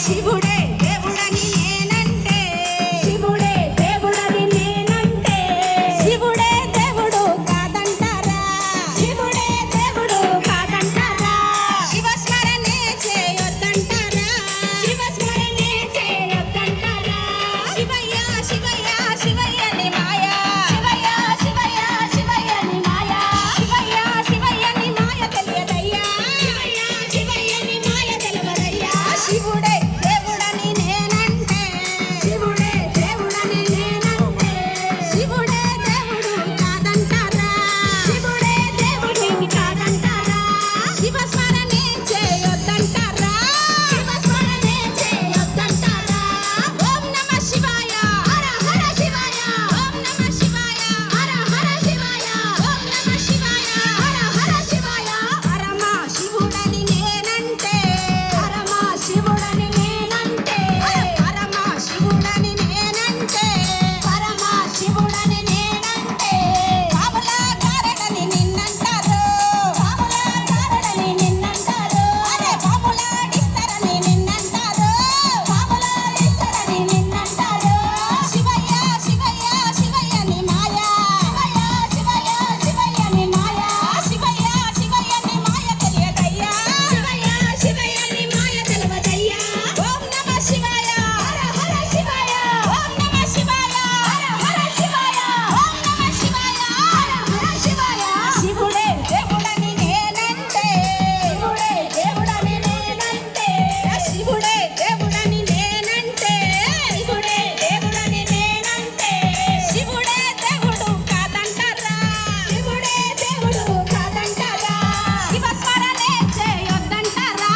శివుడే దేవుడని నేనంటే శివుడే దేవుడని నేనంటే శివుడే దేవుడు కాదంటారా శివుడే దేవుడు కాదంటారా శివస్మరణే చేయొద్దంటారా శివస్మరణే చేయొద్దంటారా శివయ్య శివయ్య శివయ్యని మాయా శివయ్య శివయ్య శివయ్యని మాయా శివయ్య శివయ్యని మాయ తెలియదయ్యా శివయ్య శివయ్యని మాయ తెలవదయ్యా శివుడే దేవుడని నేనంటే శివుడే దేవుడని నేనంటే శివుడే దేవుడు కాదంటారా శివుడే దేవుడు కాదంటారా శివస్మరణే చేయొద్దంటారా శివస్మరణే చేయొద్దంటారా ఓం నమః శివాయ హర హర శివాయ ఓం నమః శివాయ హర హర శివాయ ఓం నమః శివాయ హర హర శివాయ పరమ శివుడని నేనంటే పరమ శివుడని నేనంటే పరమ శివుడని నేనంటే పరమ శివుడని నేనంటే బాబుల గారడని నిన్నంటారు బాబుల గారడని నిన్నంటారు అరే బాబులాడిస్తారని నిన్నంటారు బాబులాడిస్తారని నిన్నంటారు శివయ్య శివయ్య శివయ్యని మాయా శివయ్య శివయ్య శివయ్యని మాయా శివయ్య శివయ్యని మాయ తెలియదయ్యా శివయ్య శివయ్యని మాయ తెలవదయ్యా ఓం నమః శివాయ హర హర శివాయ ఓం నమః శివాయ హర హర శివాయ ఓం నమః శివాయ హర హర శివాయ శివుడే దేవుడని నేనంటే శివుడే దేవుడని నేనంటే శివుడే దేవుడని నేనంటే శివుడే దేవుడని నేనంటే శివుడే దేవుడు కాదంటారా శివుడే దేవుడు కాదంటారా శివస్మరణే చేయొద్దంటారా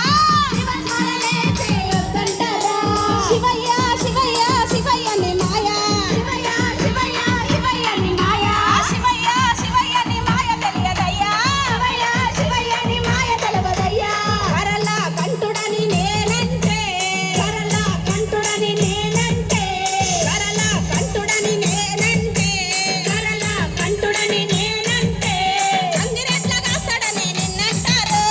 శివస్మరణే చేయొద్దంటారా శివయ్య శివయ్య శివయ్యని మాయా శివయ్య శివయ్య శివయ్యని మాయా శివయ్య శివయ్యని మాయ తెలియదయ్యా శివయ్య శివయ్యని మాయ తెలవదయ్యా కరల కంఠుడని నేనంటే కరల కంఠుడని నేనంటే కరల కంఠుడని నేనంటే కరల కంఠుడని నేనంటే గంగిరెట్ల కాస్తాడని నిన్నంటారు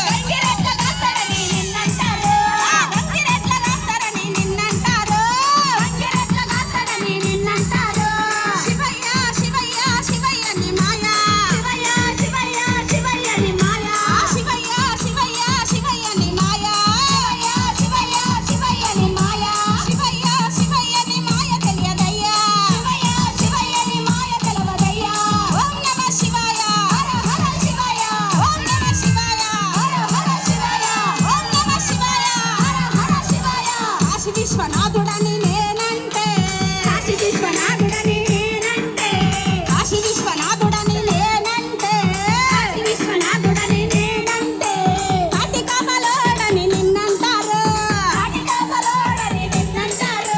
గంగిరెట్ల కాస్తాడని నిన్నంటారు గంగిరెట్ల కాస్తాడని నిన్నంటారు గంగిరెట్ల కాస్తాడని నిన్నంటారు శివయ్య శివయ్య శివయ్యని మాయా శివయ్య శివయ్య శివయ్యని మాయా శివయ్య శివయ్య శివయ్యని మాయా శివయ్య శివయ్య శివయ్యని మాయా శివయ్య శివయ్యని మాయ తెలియదయ్యా శివయ్య శివయ్యని మాయ తెలవదయ్యా ఓం నమః శివాయ హర హర శివాయ ఓం నమః శివాయ హర హర శివాయ ఓం నమః శివాయ హర హర శివాయ కాశీ విశ్వనాథుడని నేనంటే కాశీ విశ్వనాథుడని నేనంటే కాశీ విశ్వనాథుడని నేనంటే కాశీ విశ్వనాథుడని నేనంటే కాటికామలోడని నిన్నంటారు కాటికామలోడని నిన్నంటారు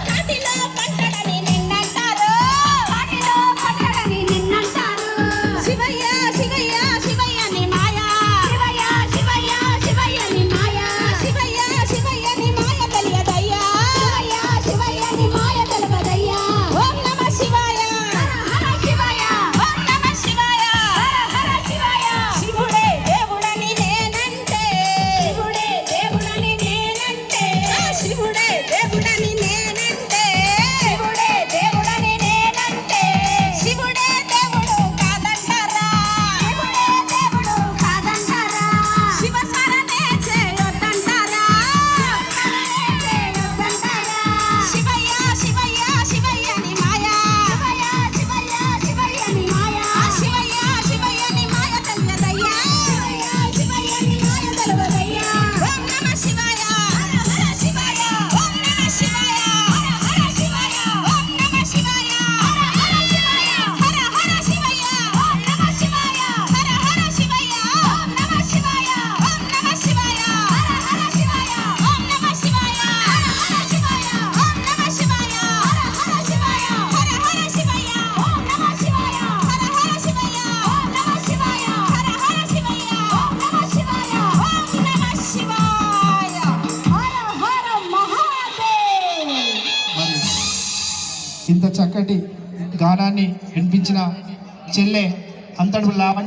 కాటిలో పంటడని నిన్నంటారు కాటిలో పంటడని నిన్నంటారు శివయ్య శివయ్య శివయ్యని మాయా శివయ్య శివయ్య శివయ్యని మాయా శివయ్య శివయ్యని మాయ తెలియదయ్యా శివయ్య శివయ్యని మాయ తెలవదయ్యా ఓం నమః శివాయ హర హర శివాయ ఓం నమః శివాయ హర హర శివాయ శివుడే దేవుడని నేనంటే శివుడే దేవుడని నేనంటే శివుడే దేవుడని నేనంటే శివుడే దేవుడని నేనంటే శివుడే దేవుడు కాదంటారా శివుడే దేవుడు కాదంటారా శివస్మరణే చేయొద్దంటారా శివస్మరణే చేయొద్దంటారా శివయ్య శివయ్య శివయ్యని మాయా శివయ్య శివయ్య శివయ్యని మాయా శివయ్య శివయ్యని మాయ తెలియదయ్యా శివయ్య శివయ్యని మాయ తెలవదయ్యా ఓం నమః శివాయ హర హర శివాయ ఓం నమః శివాయ హర హర శివాయ ఓం నమః శివాయ హర హర శివాయ హర హర శివయ్య ఓం నమః శివాయ హర హర శివయ్య ఓం నమః శివాయ ఓం నమః శివాయ హర హర శివాయ ఓం నమః శివాయ హర హర శివాయ ఓం నమః శివాయ హర హర శివాయ హర హర శివయ్య ఓం నమః శివాయ హర హర శివయ్య ఓం నమః శివాయ హర హర శివయ్య ఓం నమః శివాయ ఓం నమః శివాయ హర హర మహాదేవ్. మరి ఇంత చక్కటి గానాన్ని వినిపించిన చెల్లె అంతటి లావణ్య